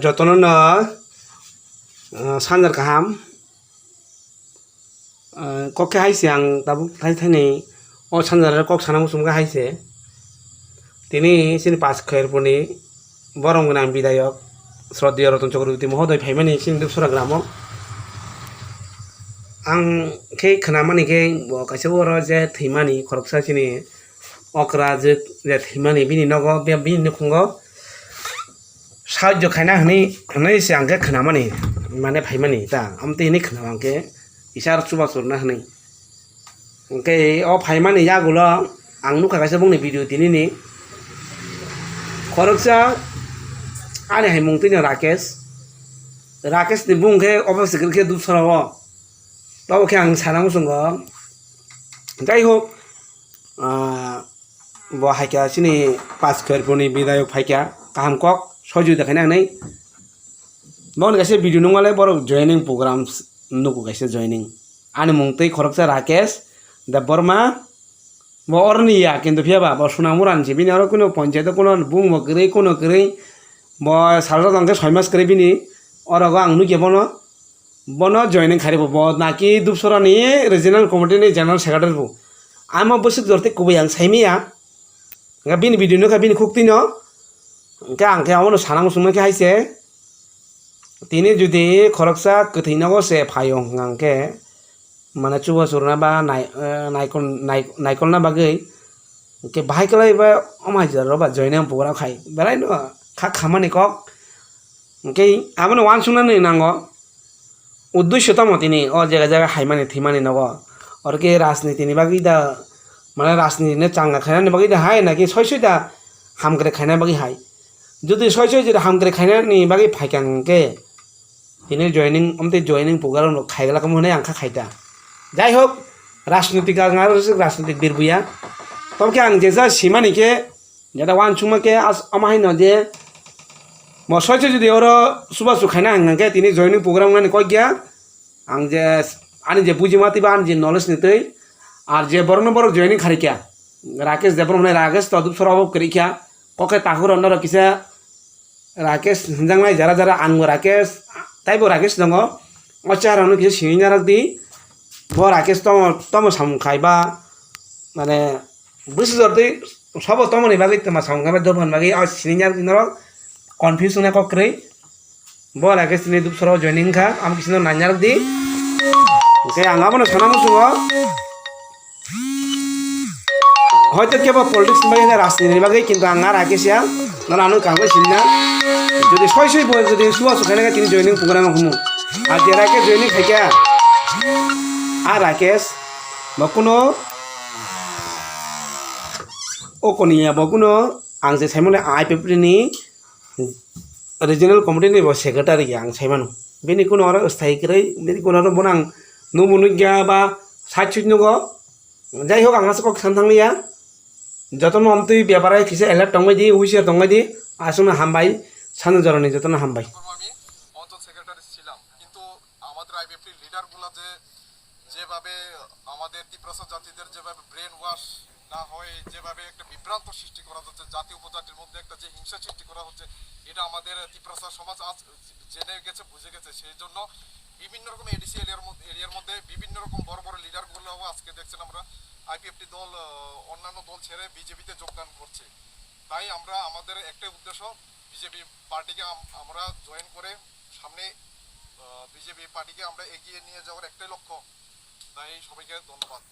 যতন सानजार गाहाम कके हाइसे आं दाबो थाइनै अ सानजार कक साना मुसुमगा हाइसे তিনি सिनि पासखरपुरनि बरम गोनां बिधायक श्रद्धेय रतन चक्रवर्ती महोदय फाइमानि सिनि दुपसरा ग्रामाव आं के खोनामानिखे कासे बर जे थैमानि खरकसा सिनि अक्रा जे थैमानि बिनि नग बे बिनि खुंगो साहाय्य खायना हनै से आंके खोनामानि माने फाइमानि दा आमते हिनि खोना आंके इसार सुबा सरना हनै ओंके अ फाइमानि यागुलो आं नुखागासे बुंनि भिडिअ दिनिनि खरकसा आने हाय मुंतिनि राकेश नि बुंखे अबसे के दुसराव तब के आं साना मुसुंगो जाय होक ब हायका सिनि पासखरपुरनि बिधायक फायका गाहाम कक सजु देखायना हनै बन गासे भिडिअ नंगाले बर जॉइनिंग प्रोग्राम्स नुको गासे जॉइनिंग आने मुंतै खरकसा राकेश दा बर्मा ब अरनिया किन्तु फियाबा ब सुनामुरान से बिनि आरो कोनो पंचायत कोनो बुंग गरै कोनो गरै ब सालरा दंके 6 मास गरै बिनि अरगो आं नुके बनो जॉइनिंग खारिबो ब नाकि दुपसरानि रिजनल कमिटिनि जनरल सेक्रेटारि बु आमा बसुक जरते कुबै आं साइमिया गा बिनि भिडिअ नका बिनि खुक्तिनो के आंके आवनो साना मुसुमके हाइसे तिनी जुदि खरकसा कथैनागो से फायो आंके माने चुबा सुरना बा नायकलना बागै के बाहायकलाय बा अमाइजार बा जॉइनिंग प्रोग्राम खाय बेलाय न खा खामानि कक के आमनो वान सुना नै नांगो उद्देश्य त मतिनि अ जगह जगह हाइमानि थैमानि नगो और के राजनीतिनि बागै दा माने राजनीतिनि चांगा खायनानि बागै दा हाय ना कि सय दा हामग्रे खायना बागै हाय जुदि सय जे हामग्रे खायनानि बागै फायकां के तिनि जॉइनिंग प्रोग्राम खायगला कम होने आंखा खायदा যাই হোক রাজনৈতিক রাজনৈতিক বিরবুয়া তবে আং যেসা সীমানিকে যেটা ওয়ান সুমাকে আমাহাই ন যে মশাইছে যদি ওর সুবা সুখাইনা হাঙ্গাকে তিনি জয়নিং প্রোগ্রাম গানি কয় গিয়া আং যে আনি যে বুঝি মাতি বা আনি যে নলেজ নিতই আর যে বড় বড় জয়নিং খারিকা রাকেশ দেবর মানে রাকেশ তদুপ সরাব করিকা ককে তাহুর অন্যর কিসা রাকেশ হিনজাংনাই যারা যারা আনগো রাকেশ তাইবো রাকেশ দङ अचारावनो किसा सिङिनाराक দি ब राकेश तम सामखायबा माने बुझ जरते सब तमनि बागै तमा सामखायबा दबन बागै आ सिनियार दिनर कन्फ्यूजन कक्रै ब राकेश नि दुपसराव जॉइनिंग खा आम किसिनो नान्यार दि ओके आंगाबनो सानामु सुङो হয়তো কেবল পলিটিক্স बागै राजनीति बागै কিন্তু आंगा राकेशया नानु कांगो सिनना যদি সয় বল যদি সুয়া সুখাইনা তিনি জয়নিং প্রোগ্রাম हमु আর যে রাকেশ জয়নিং খাইকা आ राकेश बकुनो ओकोनिया बकुनो आं जे साइमोन आईपीएफनि रिजनल कमिटिनि सेक्रेटारि आं साइमानो बेनि कुनो आरो स्थायी करै बेनि कुनो आरो बनां नुमुनु गया बा साचिनगो जाय होक आंहासो कक सानथांलिया जतन हमतै बेबाराय किसे एलार्ट दंबायदि हुइसियार दंबायदि आसुनो हामबाय सानजारनि जतन हामबाय অঞ্চল সেক্রেটারি ছিলাম কিন্তু আমাদের আইপিএফটি লিডারগুলো যেভাবে আমাদের ত্রিপ্রাসা জাতিদের যেভাবে ব্রেন ওয়াশ না হয় যেভাবে একটা বিভ্রান্ত সৃষ্টি করা হচ্ছে জাতি উপজাতির মধ্যে একটা যে হিংসা সৃষ্টি করা হচ্ছে এটা আমাদের ত্রিপ্রাসা সমাজ আজ জেনে গেছে বুঝে গেছে সেই জন্য বিভিন্ন রকম এডিসি এরিয়ার মধ্যে বিভিন্ন রকম বড় বড় লিডারগুলো আজকে দেখছেন আমরা আইপিএফটি দল অন্যান্য দল ছেড়ে বিজেপিতে যোগদান করছে তাই আমরা আমাদের একটাই উদ্দেশ্য বিজেপি পার্টিকে আমরা জয়েন করে সামনে বিজেপি পার্টিকে আমরা এগিয়ে নিয়ে যাওয়ার একটাই লক্ষ্য তাই সবাইকে ধন্যবাদ।